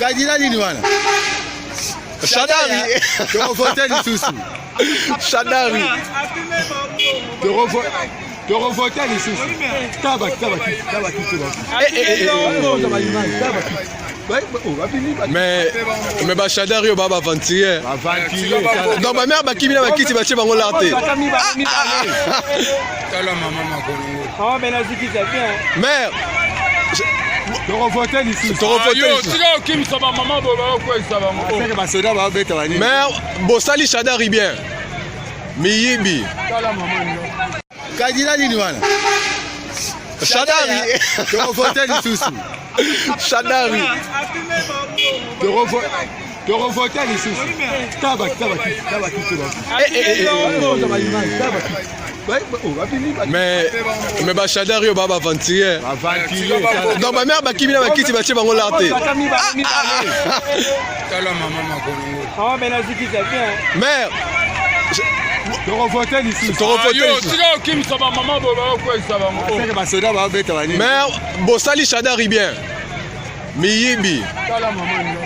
Candidat nini wana? Shadari. Torovote lisusu. Shadari. Torovote lisusu. Tabaki. Mais ba Shadari ba aventure. Donc ma mère ba kimina ba kiti ba che bango larté. Tala maman makolo. Ah mais naziki ça bien. Mère. Torovote lisusu. Yo tika okimisa ba maman bo ba ko isa ba ngo. Seke ba soda ba beta bani. Mère, bosali Shadari bien. Miyibi. Tala maman yo. Candidat nini wana? Shadari. Torovote lisusu. Shadari. Torovote lisusu. Tabaki. Mais ba Shadari ba aventure. Donc ma mère ba kimina ba kiti ba che bango larté. Tala maman makolo. Ah mais naziki ça bien. Mère. Torovote lisusu. Yo tika okimisa ba maman bo ba ko isa ba ngo. Seke ba soda ba beta bani. Mère, bosali Shadari bien. Miyibi. Tala maman yo.